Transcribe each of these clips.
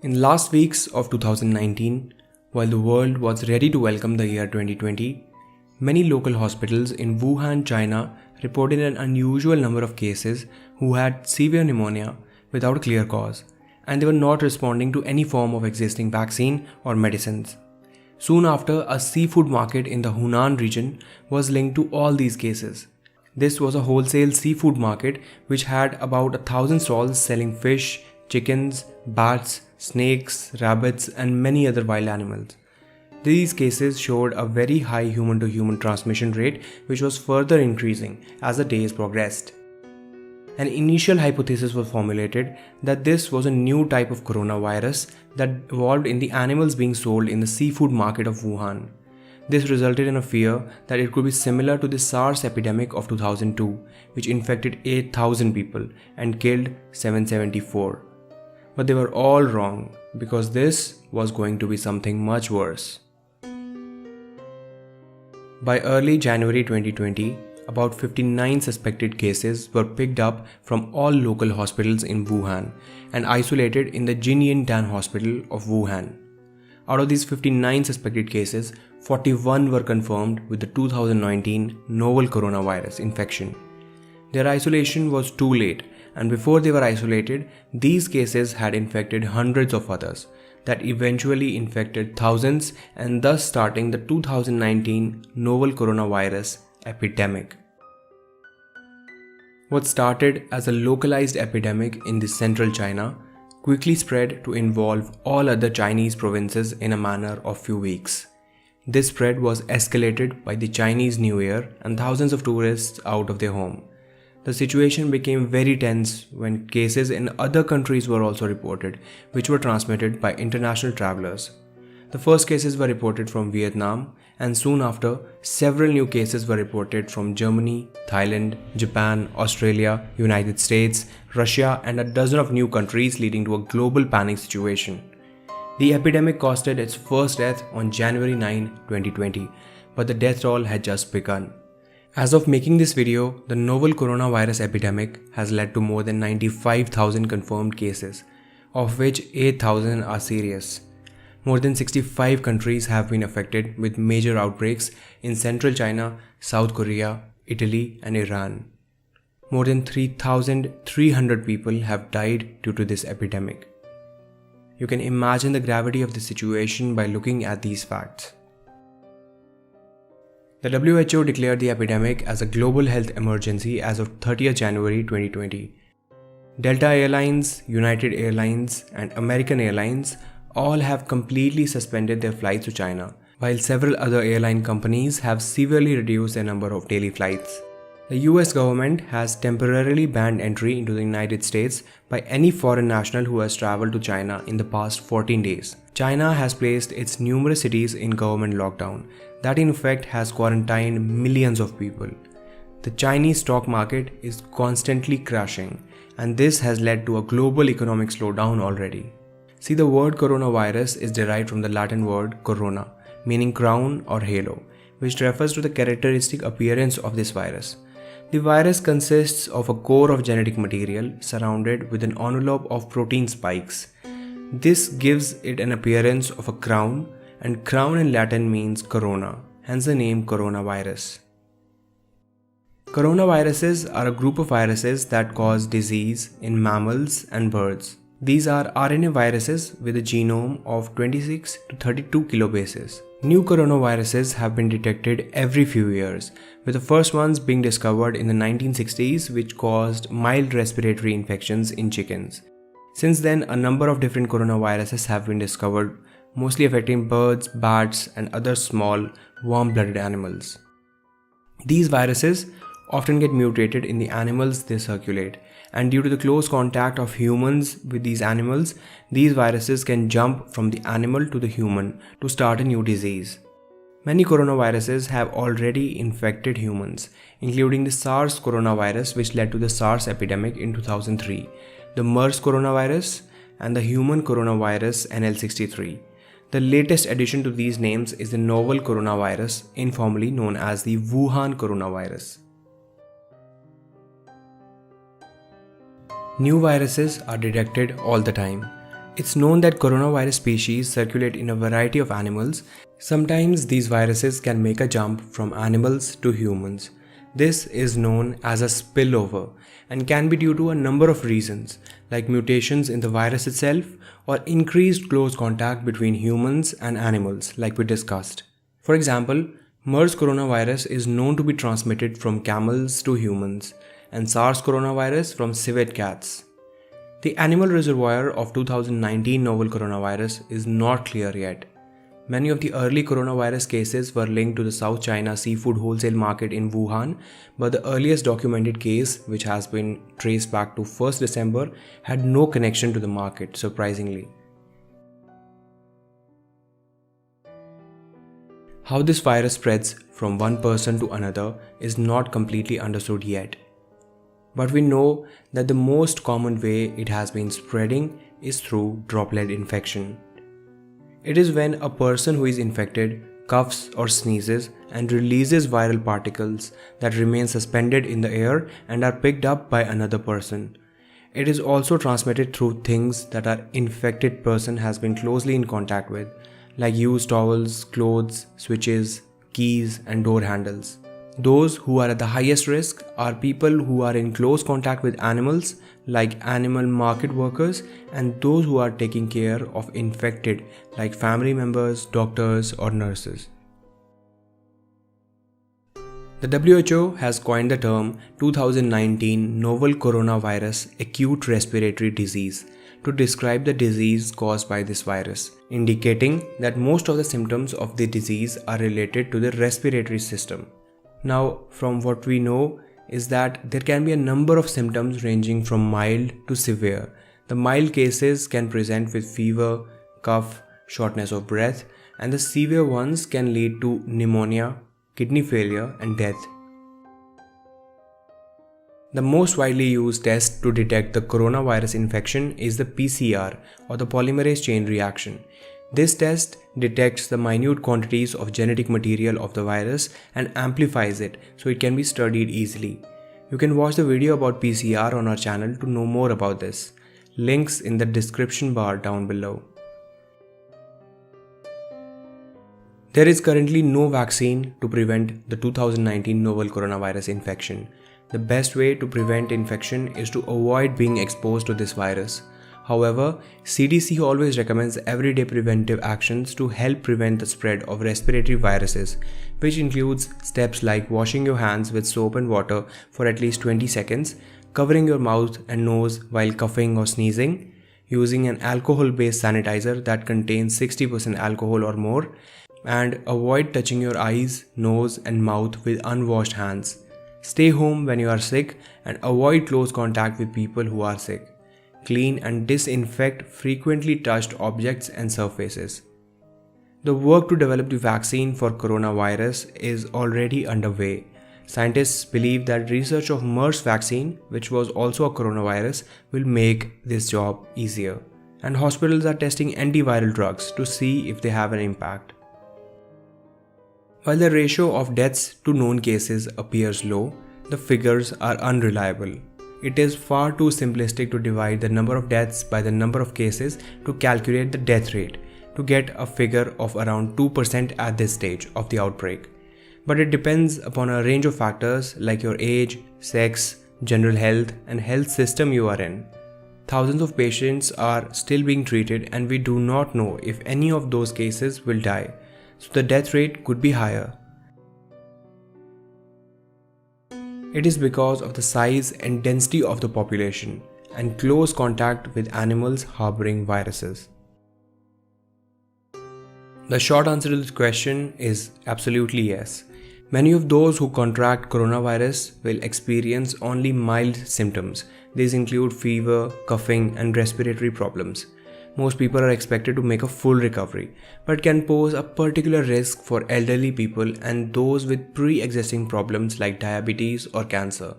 In last weeks of 2019, while the world was ready to welcome the year 2020, many local hospitals in Wuhan, China reported an unusual number of cases who had severe pneumonia without a clear cause, and they were not responding to any form of existing vaccine or medicines. Soon after, a seafood market in the Hunan region was linked to all these cases. This was a wholesale seafood market which had about 1,000 stalls selling fish, chickens, bats, snakes, rabbits, and many other wild animals. These cases showed a very high human to human transmission rate, which was further increasing as the days progressed. An initial hypothesis was formulated that this was a new type of coronavirus that evolved in the animals being sold in the seafood market of Wuhan. This resulted in a fear that it could be similar to the SARS epidemic of 2002, which infected 8,000 people and killed 774. But they were all wrong, because this was going to be something much worse. By early January 2020, about 59 suspected cases were picked up from all local hospitals in Wuhan and isolated in the Jinyantan Hospital of Wuhan. Out of these 59 suspected cases, 41 were confirmed with the 2019 novel coronavirus infection. Their isolation was too late, and before they were isolated, these cases had infected hundreds of others that eventually infected thousands, and thus starting the 2019 novel coronavirus epidemic. What started as a localized epidemic in the central China quickly spread to involve all other Chinese provinces in a matter of few weeks. This spread was escalated by the Chinese New Year and thousands of tourists out of their home. The situation became very tense when cases in other countries were also reported, which were transmitted by international travelers. The first cases were reported from Vietnam, and soon after, several new cases were reported from Germany, Thailand, Japan, Australia, United States, Russia, and a dozen of new countries, leading to a global panic situation. The epidemic costed its first death on January 9, 2020, but the death toll had just begun. As of making this video, the novel coronavirus epidemic has led to more than 95,000 confirmed cases, of which 8,000 are serious. More than 65 countries have been affected with major outbreaks in central China, South Korea, Italy, and Iran. More than 3,300 people have died due to this epidemic. You can imagine the gravity of the situation by looking at these facts. The WHO declared the epidemic as a global health emergency as of 30th January 2020. Delta Airlines, United Airlines, and American Airlines all have completely suspended their flights to China, while several other airline companies have severely reduced their number of daily flights. The US government has temporarily banned entry into the United States by any foreign national who has traveled to China in the past 14 days. China has placed its numerous cities in government lockdown that in effect has quarantined millions of people. The Chinese stock market is constantly crashing, and this has led to a global economic slowdown already. See, the word coronavirus is derived from the Latin word corona, meaning crown or halo, which refers to the characteristic appearance of this virus. The virus consists of a core of genetic material surrounded with an envelope of protein spikes. This gives it an appearance of a crown, and crown in Latin means corona, hence the name coronavirus. Coronaviruses are a group of viruses that cause disease in mammals and birds. These are RNA viruses with a genome of 26 to 32 kilobases. New coronaviruses have been detected every few years, with the first ones being discovered in the 1960s, which caused mild respiratory infections in chickens. Since then, a number of different coronaviruses have been discovered, mostly affecting birds, bats, and other small, warm-blooded animals. These viruses often get mutated in the animals they circulate, and due to the close contact of humans with these animals, these viruses can jump from the animal to the human to start a new disease. Many coronaviruses have already infected humans, including the SARS coronavirus, which led to the SARS epidemic in 2003, the MERS coronavirus, and the human coronavirus NL63. The latest addition to these names is the novel coronavirus, informally known as the Wuhan coronavirus. New viruses are detected all the time. It's known that coronavirus species circulate in a variety of animals. Sometimes these viruses can make a jump from animals to humans. This is known as a spillover and can be due to a number of reasons, like mutations in the virus itself or increased close contact between humans and animals, like we discussed. For example, MERS coronavirus is known to be transmitted from camels to humans, and SARS coronavirus from civet cats. The animal reservoir of 2019 novel coronavirus is not clear yet. Many of the early coronavirus cases were linked to the South China seafood wholesale market in Wuhan, but the earliest documented case, which has been traced back to 1st December, had no connection to the market, surprisingly. How this virus spreads from one person to another is not completely understood yet. But we know that the most common way it has been spreading is through droplet infection. It is when a person who is infected coughs or sneezes and releases viral particles that remain suspended in the air and are picked up by another person. It is also transmitted through things that our infected person has been closely in contact with, like used towels, clothes, switches, keys, and door handles. Those who are at the highest risk are people who are in close contact with animals, like animal market workers, and those who are taking care of infected, like family members, doctors, or nurses. The WHO has coined the term 2019 novel coronavirus acute respiratory disease to describe the disease caused by this virus, indicating that most of the symptoms of the disease are related to the respiratory system. Now, from what we know is that there can be a number of symptoms ranging from mild to severe. The mild cases can present with fever, cough, shortness of breath, and the severe ones can lead to pneumonia, kidney failure, and death. The most widely used test to detect the coronavirus infection is the PCR, or the polymerase chain reaction. This test detects the minute quantities of genetic material of the virus and amplifies it so it can be studied easily. You can watch the video about PCR on our channel to know more about this. Links in the description bar down below. There is currently no vaccine to prevent the 2019 novel coronavirus infection. The best way to prevent infection is to avoid being exposed to this virus. However, CDC always recommends everyday preventive actions to help prevent the spread of respiratory viruses, which includes steps like washing your hands with soap and water for at least 20 seconds, covering your mouth and nose while coughing or sneezing, using an alcohol-based sanitizer that contains 60% alcohol or more, and avoid touching your eyes, nose, and mouth with unwashed hands. Stay home when you are sick and avoid close contact with people who are sick. Clean and disinfect frequently touched objects and surfaces. The work to develop the vaccine for coronavirus is already underway. Scientists believe that research of MERS vaccine, which was also a coronavirus, will make this job easier. And hospitals are testing antiviral drugs to see if they have an impact. While the ratio of deaths to known cases appears low, the figures are unreliable. It is far too simplistic to divide the number of deaths by the number of cases to calculate the death rate to get a figure of around 2% at this stage of the outbreak. But it depends upon a range of factors like your age, sex, general health, and health system you are in. Thousands of patients are still being treated and we do not know if any of those cases will die, so the death rate could be higher. It is because of the size and density of the population and close contact with animals harboring viruses. The short answer to this question is absolutely yes. Many of those who contract coronavirus will experience only mild symptoms. These include fever, coughing, and respiratory problems. Most people are expected to make a full recovery, but can pose a particular risk for elderly people and those with pre-existing problems like diabetes or cancer.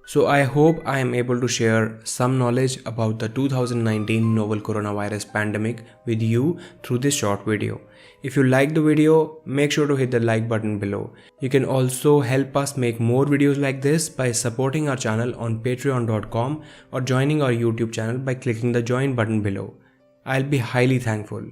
So I hope I am able to share some knowledge about the 2019 novel coronavirus pandemic with you through this short video. If you like the video, make sure to hit the like button below. You can also help us make more videos like this by supporting our channel on patreon.com or joining our YouTube channel by clicking the join button below. I'll be highly thankful.